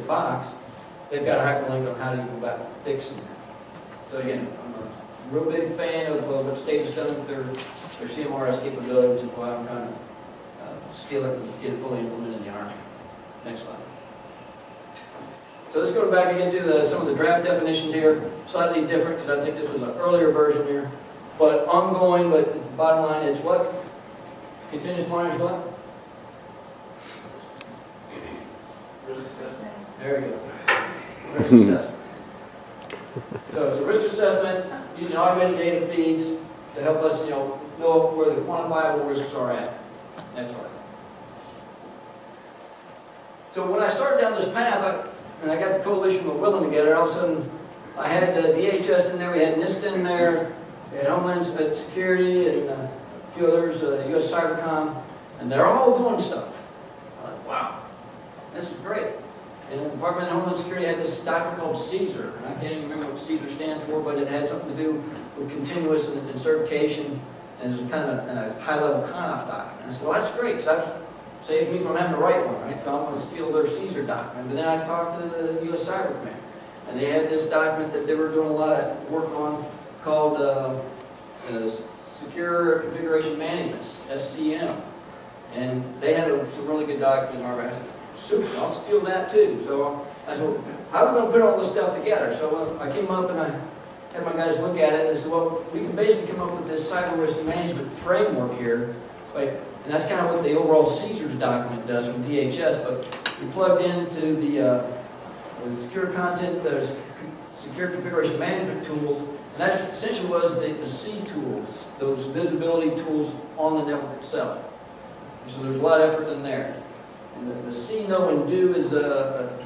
box, they've got a hyperlink on how to go about fixing that. So again, I'm a real big fan of what State has done with their CMRS capability, which is why I'm trying to scale it and get it fully implemented in the Army. Next slide. So let's go back again to some of the draft definitions here, slightly different because I think this was an earlier version here, but ongoing, but the bottom line is what? Continuous monitoring is what? Risk assessment. There we go. Risk assessment. So it's a risk assessment using automated data feeds to help us, know where the quantifiable risks are at. Next slide. So when I started down this path, and I got the coalition with Willing together, all of a sudden I had the DHS in there, we had NIST in there, we had Homeland Security and a few others, US Cybercom, and they're all doing stuff. I'm like, wow, this is great. And the Department of Homeland Security had this document called CSER, and I can't even remember what CSER stands for, but it had something to do with continuous and certification, and it was kind of a high-level CONOP document. And I said, well, that's great, because that saved me from having to write one, right? So I'm going to steal their CSER document. But then I talked to the US Cyber Command, and they had this document that they were doing a lot of work on called Secure Configuration Management, SCM. And they had some really good documents in our back. I said, super, I'll steal that too. So I said, well, how are we going to put all this stuff together? So I came up and I had my guys look at it and said, well, we can basically come up with this cyber risk management framework here. Right? And that's kind of what the overall CSER's document does from DHS. But we plugged into the secure content, the secure configuration management tools, and that's essentially was the C tools, those visibility tools on the network itself. So there's a lot of effort in there. And the see, know, and do is a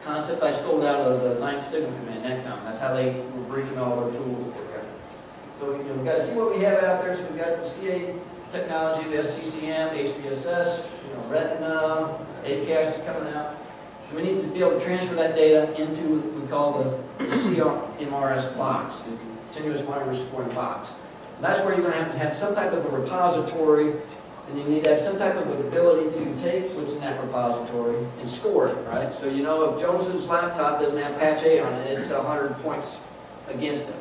concept I stole out of the 9th Signal Command next time. That's how they were briefing all their tools. So we've got to see what we have out there. So we've got the CA technology, the SCCM, HBSS, Retina, ACAS is coming out. So we need to be able to transfer that data into what we call the CMRS box, the continuous monitoring scoring box. And that's where you're going to have some type of a repository, and you need to have some type of ability to take what's in that repository and score it, right? So if Jones's laptop doesn't have patch A on it, it's 100 points against it.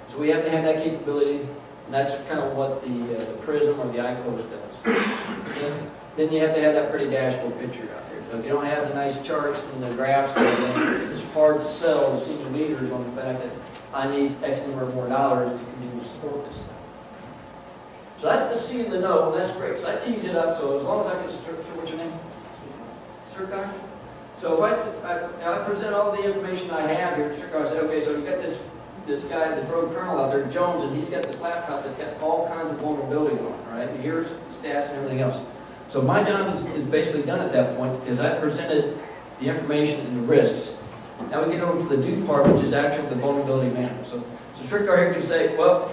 So we have to have that capability, and that's kind of what the PRISM or the ICOS does. And then you have to have that pretty dashboard picture out there. So if you don't have the nice charts and the graphs, then it's hard to sell to senior leaders on the fact that I need X number of more dollars to continue to support this stuff. So that's the see and the know, and that's great. So that tees it up, so as long as I can, what's your name? Sir Doctor? So if I present all the information I have here, Sir Doctor, I say, okay, so you got this guy, this rogue colonel out there, Jones, and he's got this laptop that's got all kinds of vulnerability on it, right? And here's the stats and everything else. So my job is basically done at that point because I presented the information and the risks. Now we get over to the do part, which is actually the vulnerability management. So Strickar here can say, well,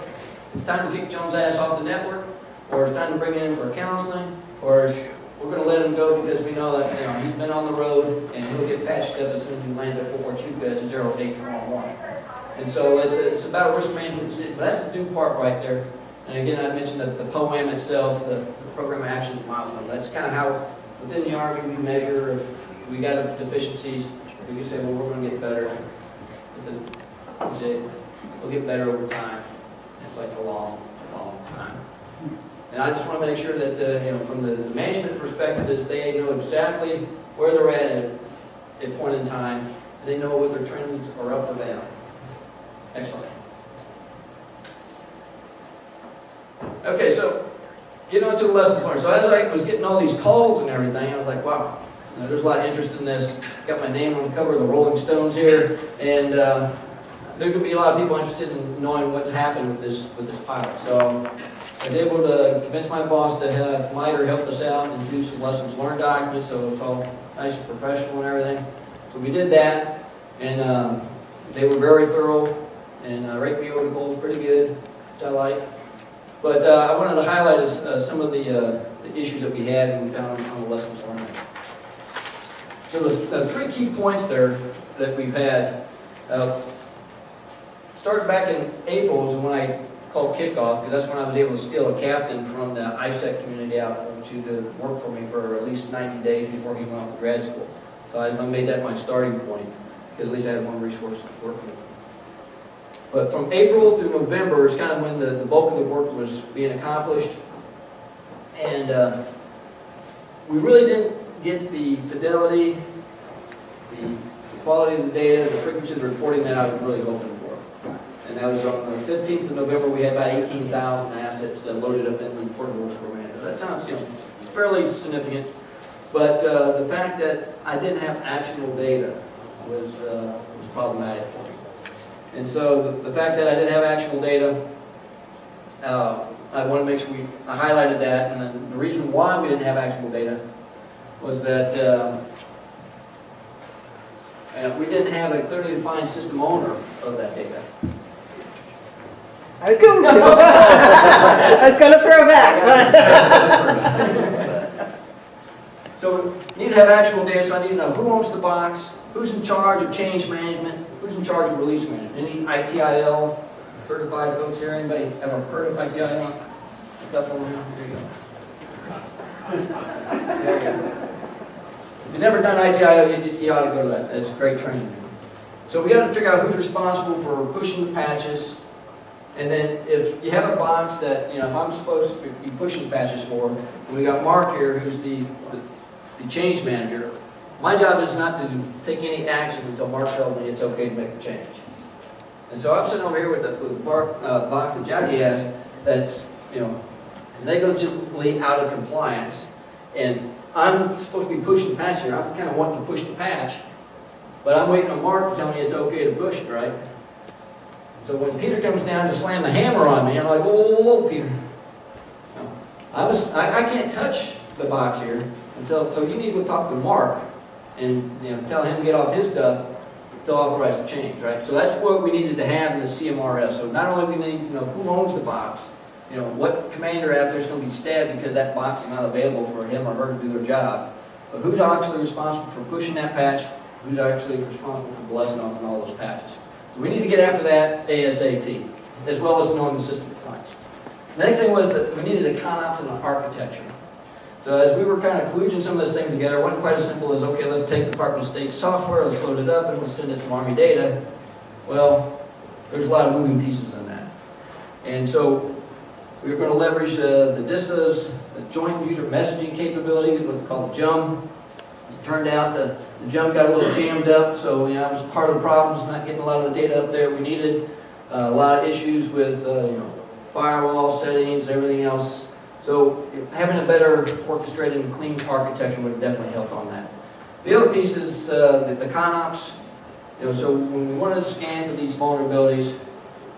it's time to kick Jones' ass off the network, or it's time to bring him in for counseling, or we're going to let him go because we know that he's been on the road and he'll get patched up as soon as he lands at Fort Worth Chuka at 08 tomorrow morning. And so it's about risk management decision, but that's the do part right there. And again, I mentioned that the POAM itself, the program actions milestone. That's kind of how within the Army we measure if we got deficiencies. We can say, well, we're going to get better. We'll get better over time. It's like a long time. And I just want to make sure that from the management perspective, is they know exactly where they're at a point in time. They know what their trends are up or down. Excellent. Okay, so getting on to the lessons learned. So as I was getting all these calls and everything, I was like, wow, there's a lot of interest in this. Got my name on the cover of the Rolling Stones here, and there could be a lot of people interested in knowing what happened with this pilot. So I was able to convince my boss to have Miter help us out and do some lessons learned documents, so it's all nice and professional and everything. So we did that, and they were very thorough, and ranked me over the goals pretty good, which I like. But I wanted to highlight some of the issues that we had and we found on the lessons learned. So the 3 key points there that we've had, started back in April is when I called kickoff, because that's when I was able to steal a captain from the ISEC community out of to work for me for at least 90 days before he went off to grad school. So I made that my starting point, because at least I had one resource to work with. But from April through November is kind of when the bulk of the work was being accomplished. And we really didn't get the fidelity, the quality of the data, the frequency of the reporting that I was really hoping for. And that was on the 15th of November, we had about 18,000 assets loaded up in the portable score manager. That sounds, fairly significant. But the fact that I didn't have actionable data was problematic for me. And so the fact that I didn't have actionable data, I want to make sure I highlighted that. And then the reason why we didn't have actionable data was that we didn't have a clearly defined system owner of that data. I was going to. I was going to throw back. So we need to have actual data, so I need to know who owns the box, who's in charge of change management, who's in charge of release management. Any ITIL certified folks here? Anybody ever heard of ITIL? A couple of them. Here you go. There you go. If you've never done ITIL, you ought to go to that. It's great training. So we got to figure out who's responsible for pushing the patches. And then if you have a box that, if I'm supposed to be pushing patches for, and we got Mark here, who's the change manager, my job is not to take any action until Mark tells me it's okay to make the change. And so I'm sitting over here with the box that Jackie has that's, negligibly out of compliance. And I'm supposed to be pushing the patch here. I'm kind of wanting to push the patch, but I'm waiting on Mark to tell me it's okay to push it, right? So when Peter comes down to slam the hammer on me, I'm like, whoa, Peter. No. I can't touch the box here so you need to talk to Mark and tell him to get off his stuff to authorize the change, right? So that's what we needed to have in the CMRS. So not only we need to know who owns the box, what commander out there is going to be sad because that box is not available for him or her to do their job, but who's actually responsible for pushing that patch, who's actually responsible for blessing off on all those patches. We need to get after that ASAP, as well as knowing the system compliance. The next thing was that we needed a CONOPS and an architecture. So as we were kind of kludging some of this thing together, it wasn't quite as simple as, okay, let's take Department of State software, let's load it up, and let's send it to Army data. Well, there's a lot of moving pieces in that. And so we were going to leverage the DISAs, the Joint User Messaging Capabilities, what they call the JUM. It turned out the JUM got a little jammed up, so that was part of the problem, is not getting a lot of the data up there we needed. A lot of issues with firewall settings, everything else. So having a better orchestrated and clean architecture would definitely help on that. The other piece is the CONOPS. So when we want to scan for these vulnerabilities,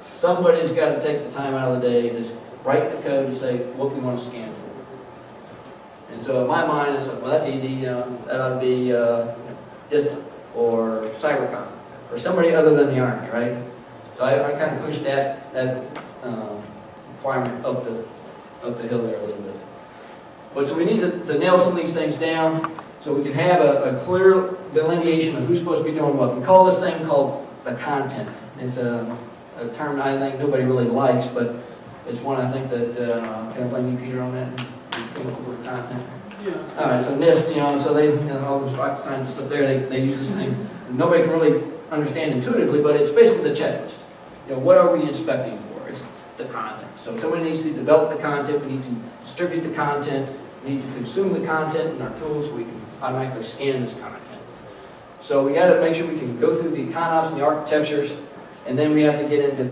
somebody's got to take the time out of the day to write the code to say what we want to scan for. And so in my mind, it's like, well, that's easy. That ought to be DISA or Cybercom or somebody other than the Army, right? So I kind of pushed that requirement up the hill there a little bit. But so we need to nail some of these things down so we can have a clear delineation of who's supposed to be doing what. We call this thing called the content. It's a term I think nobody really likes, but it's one I think that, can I blame you, Peter, on that? You come up with content? Yeah. All right, so NIST, so they, all those rocket scientists up there, they use this thing. Nobody can really understand intuitively, but it's basically the checklist. What are we inspecting for? It's the content. So somebody needs to develop the content, we need to distribute the content, we need to consume the content in our tools so we can automatically scan this content. So we got to make sure we can go through the CONOPS and the architectures, and then we have to get into